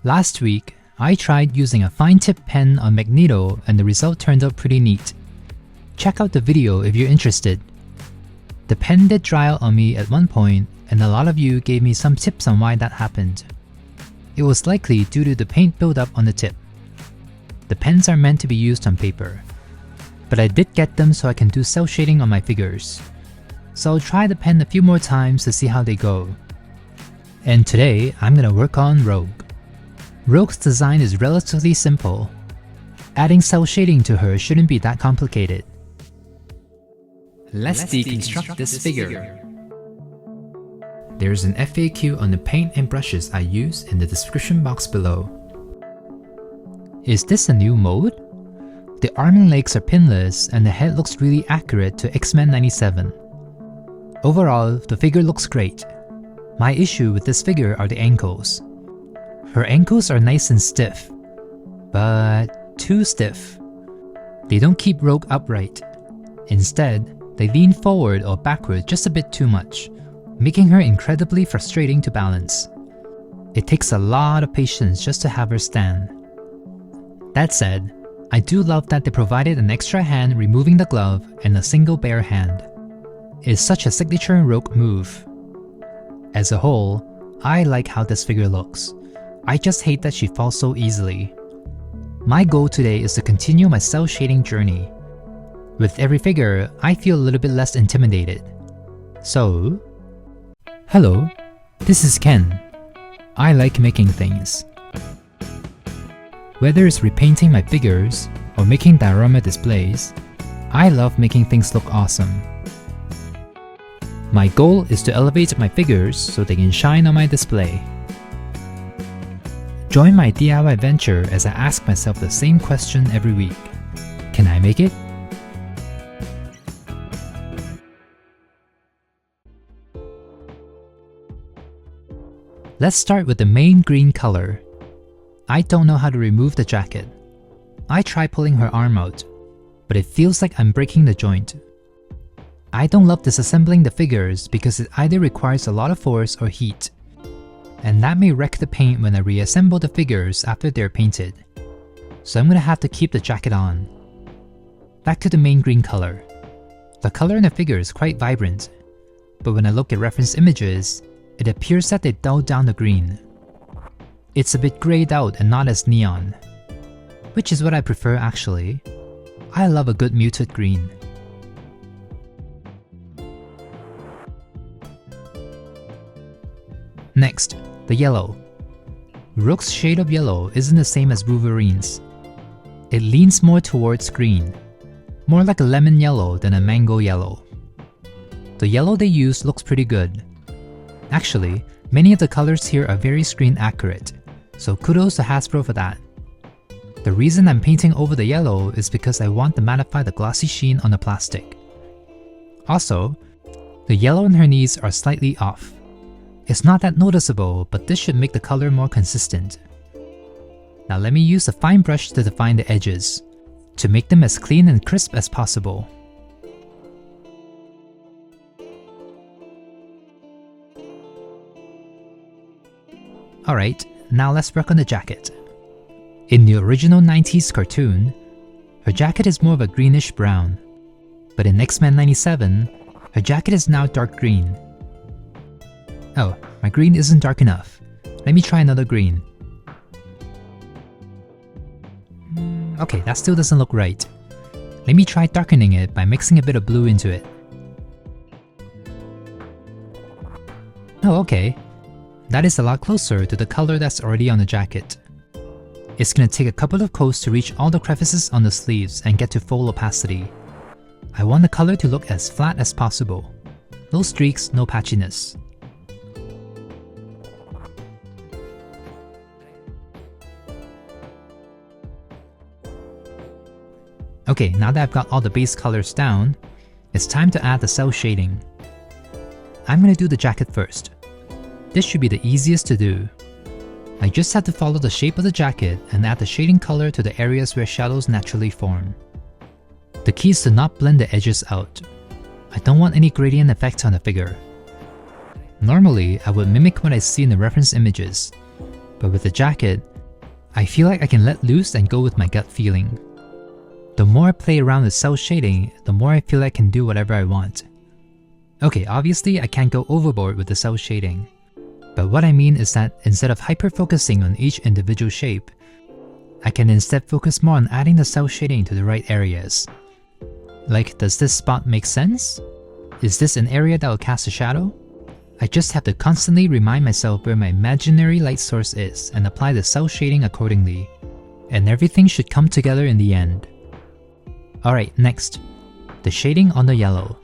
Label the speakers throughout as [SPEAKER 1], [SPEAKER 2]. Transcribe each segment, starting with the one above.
[SPEAKER 1] Last week, I tried using a fine-tip pen on Magneto and the result turned out pretty neat. Check out the video if you're interested. The pen did dry out on me at one point, and a lot of you gave me some tips on why that happened. It was likely due to the paint buildup on the tip. The pens are meant to be used on paper, but I did get them so I can do cel shading on my figures. So I'll try the pen a few more times to see how they go. And today, I'm gonna work on Rogue. Rogue's design is relatively simple. Adding cel shading to her shouldn't be that complicated. Let's deconstruct this figure. There's an FAQ on the paint and brushes I use in the description box below. Is this a new mode? The arm and legs are pinless and the head looks really accurate to X-Men 97. Overall, the figure looks great. My issue with this figure are the ankles. Her ankles are nice and stiff, but too stiff. They don't keep Rogue upright. Instead, they lean forward or backward just a bit too much, making her incredibly frustrating to balance. It takes a lot of patience just to have her stand. That said, I do love that they provided an extra hand removing the glove and a single bare hand. It's such a signature Rogue move. As a whole, I like how this figure looks. I just hate that she falls so easily. My goal today is to continue my cel shading journey. With every figure, I feel a little bit less intimidated. So, hello, this is Ken. I like making things. Whether it's repainting my figures or making diorama displays, I love making things look awesome. My goal is to elevate my figures so they can shine on my display. Join my DIY venture as I ask myself the same question every week. Can I make it? Let's start with the main green color. I don't know how to remove the jacket. I try pulling her arm out, but it feels like I'm breaking the joint. I don't love disassembling the figures because it either requires a lot of force or heat, and that may wreck the paint when I reassemble the figures after they're painted. So I'm gonna have to keep the jacket on. Back to the main green color. The color in the figure is quite vibrant, but when I look at reference images, it appears that they dulled down the green. It's a bit grayed out and not as neon, which is what I prefer actually. I love a good muted green. Next, the yellow. Rogue's shade of yellow isn't the same as Wolverine's. It leans more towards green, more like a lemon yellow than a mango yellow. The yellow they used looks pretty good. Actually, many of the colors here are very screen accurate, so kudos to Hasbro for that. The reason I'm painting over the yellow is because I want to mattify the glossy sheen on the plastic. Also, the yellow on her knees are slightly off. It's not that noticeable, but this should make the color more consistent. Now let me use a fine brush to define the edges, to make them as clean and crisp as possible. Alright, now let's work on the jacket. In the original 90s cartoon, her jacket is more of a greenish brown, but in X-Men 97, her jacket is now dark green. Oh, my green isn't dark enough. Let me try another green. Okay, that still doesn't look right. Let me try darkening it by mixing a bit of blue into it. Oh, okay. That is a lot closer to the color that's already on the jacket. It's gonna take a couple of coats to reach all the crevices on the sleeves and get to full opacity. I want the color to look as flat as possible. No streaks, no patchiness. Okay, now that I've got all the base colors down, it's time to add the cel shading. I'm gonna do the jacket first. This should be the easiest to do. I just have to follow the shape of the jacket and add the shading color to the areas where shadows naturally form. The key is to not blend the edges out. I don't want any gradient effects on the figure. Normally, I would mimic what I see in the reference images, But with the jacket, I feel like I can let loose and go with my gut feeling. The more I play around with cel shading, the more I feel I can do whatever I want. Okay, obviously I can't go overboard with the cel shading. But what I mean is that instead of hyper-focusing on each individual shape, I can instead focus more on adding the cel shading to the right areas. Like, does this spot make sense? Is this an area that will cast a shadow? I just have to constantly remind myself where my imaginary light source is and apply the cel shading accordingly. And everything should come together in the end. Alright, next. The shading on the yellow.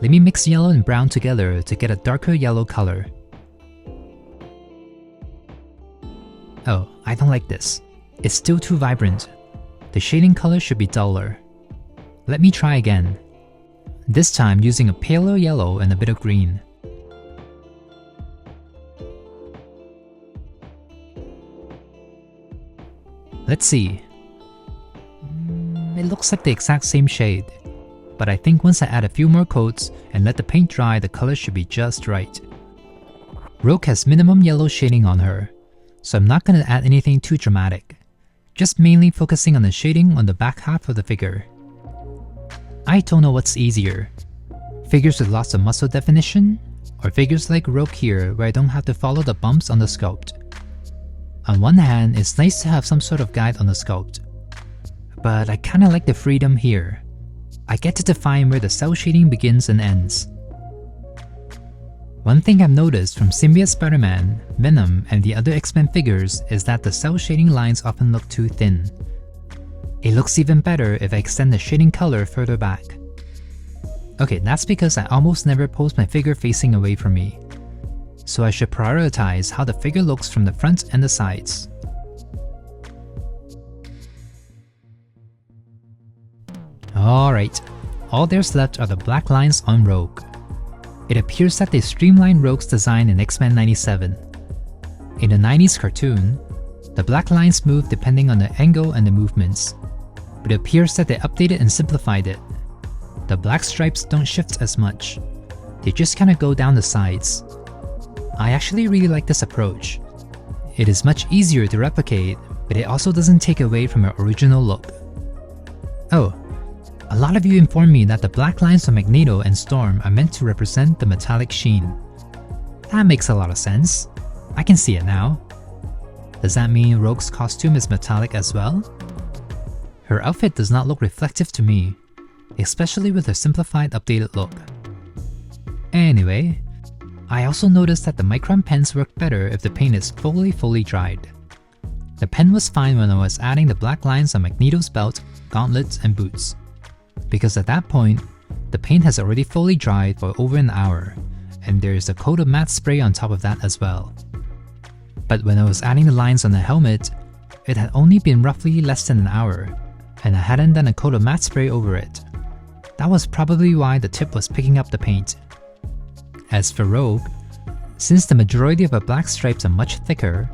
[SPEAKER 1] Let me mix yellow and brown together to get a darker yellow color. Oh, I don't like this. It's still too vibrant. The shading color should be duller. Let me try again. This time using a paler yellow and a bit of green. Let's see. It looks like the exact same shade, but I think once I add a few more coats and let the paint dry, the color should be just right. Rogue has minimum yellow shading on her, so I'm not going to add anything too dramatic, just mainly focusing on the shading on the back half of the figure. I don't know what's easier, figures with lots of muscle definition, or figures like Rogue here where I don't have to follow the bumps on the sculpt. On one hand, it's nice to have some sort of guide on the sculpt, but I kinda like the freedom here. I get to define where the cel shading begins and ends. One thing I've noticed from Symbiote Spider-Man, Venom, and the other X-Men figures is that the cel shading lines often look too thin. It looks even better if I extend the shading color further back. Okay, that's because I almost never pose my figure facing away from me, so I should prioritize how the figure looks from the front and the sides. Alright, all there's left are the black lines on Rogue. It appears that they streamlined Rogue's design in X-Men 97. In the 90s cartoon, the black lines move depending on the angle and the movements, but it appears that they updated and simplified it. The black stripes don't shift as much, they just kinda go down the sides. I actually really like this approach. It is much easier to replicate, but it also doesn't take away from your original look. Oh, a lot of you informed me that the black lines on Magneto and Storm are meant to represent the metallic sheen. That makes a lot of sense. I can see it now. Does that mean Rogue's costume is metallic as well? Her outfit does not look reflective to me, especially with her simplified updated look. Anyway, I also noticed that the Micron pens work better if the paint is fully dried. The pen was fine when I was adding the black lines on Magneto's belt, gauntlets, and boots, because at that point, the paint has already fully dried for over an hour, and there is a coat of matte spray on top of that as well. But when I was adding the lines on the helmet, it had only been roughly less than an hour, and I hadn't done a coat of matte spray over it. That was probably why the tip was picking up the paint. As for Rogue, since the majority of her black stripes are much thicker,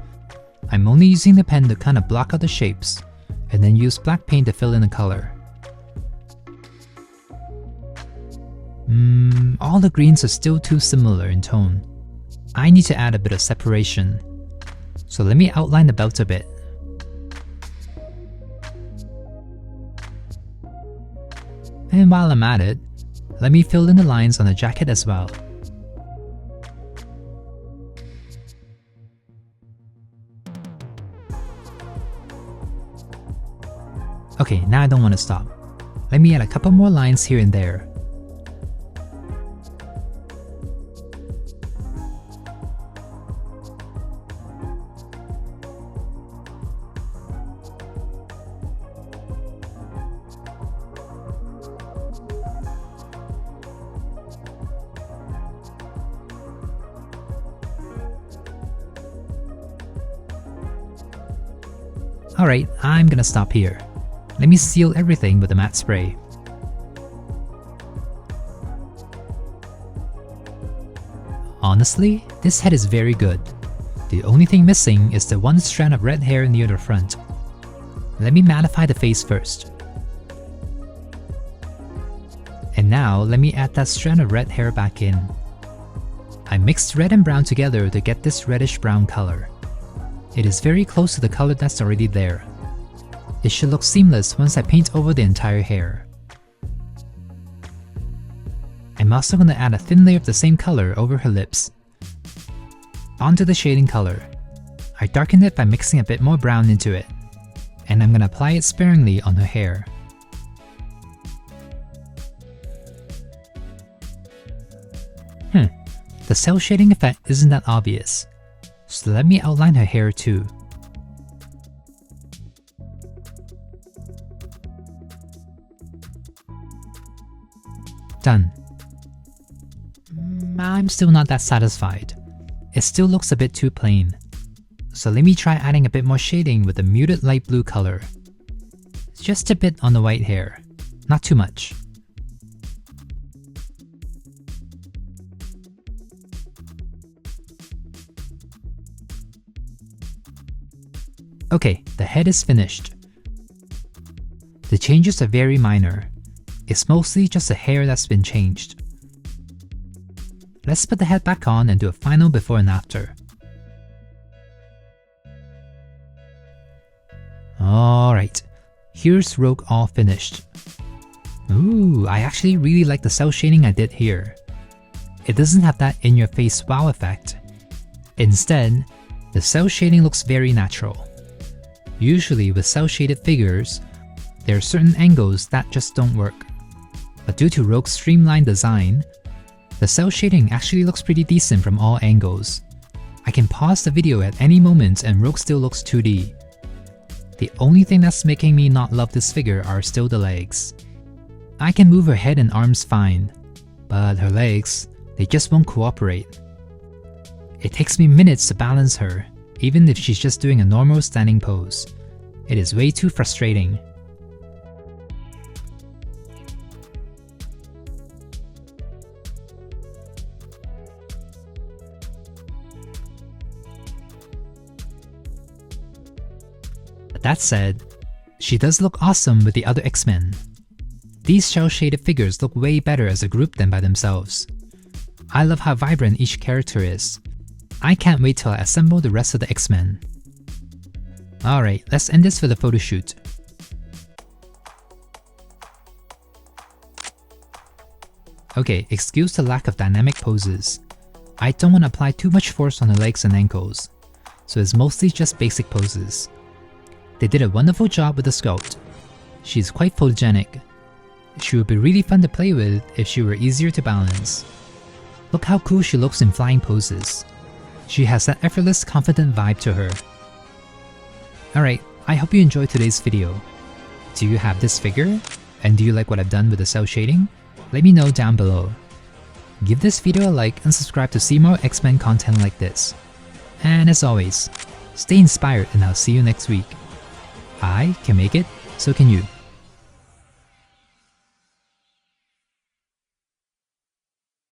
[SPEAKER 1] I'm only using the pen to kind of block out the shapes, and then use black paint to fill in the color. All the greens are still too similar in tone. I need to add a bit of separation, so let me outline the belt a bit. And while I'm at it, let me fill in the lines on the jacket as well. Okay, now I don't want to stop. Let me add a couple more lines here and there. Alright, I'm gonna stop here. Let me seal everything with the matte spray. Honestly, this head is very good. The only thing missing is the one strand of red hair near the front. Let me mattify the face first. And now let me add that strand of red hair back in. I mixed red and brown together to get this reddish brown color. It is very close to the color that's already there. It should look seamless once I paint over the entire hair. I'm also going to add a thin layer of the same color over her lips. Onto the shading color. I darkened it by mixing a bit more brown into it, and I'm going to apply it sparingly on her hair. The cel shading effect isn't that obvious, so let me outline her hair too. Done. I'm still not that satisfied. It still looks a bit too plain. So let me try adding a bit more shading with a muted light blue color. Just a bit on the white hair, not too much. Okay, the head is finished. The changes are very minor. It's mostly just the hair that's been changed. Let's put the head back on and do a final before and after. Alright, here's Rogue all finished. Ooh, I actually really like the cel shading I did here. It doesn't have that in-your-face wow effect. Instead, the cel shading looks very natural. Usually with cel-shaded figures, there are certain angles that just don't work. But due to Rogue's streamlined design, the cel shading actually looks pretty decent from all angles. I can pause the video at any moment and Rogue still looks 2D. The only thing that's making me not love this figure are still the legs. I can move her head and arms fine, but her legs, they just won't cooperate. It takes me minutes to balance her, even if she's just doing a normal standing pose. It is way too frustrating. But that said, she does look awesome with the other X-Men. These cel-shaded figures look way better as a group than by themselves. I love how vibrant each character is. I can't wait till I assemble the rest of the X-Men. Alright, let's end this for the photoshoot. Okay, excuse the lack of dynamic poses. I don't want to apply too much force on her legs and ankles, so it's mostly just basic poses. They did a wonderful job with the sculpt. She's quite photogenic. She would be really fun to play with if she were easier to balance. Look how cool she looks in flying poses. She has that effortless, confident vibe to her. Alright, I hope you enjoyed today's video. Do you have this figure? And do you like what I've done with the cel shading? Let me know down below. Give this video a like and subscribe to see more X-Men content like this. And as always, stay inspired and I'll see you next week. I can make it, so can you.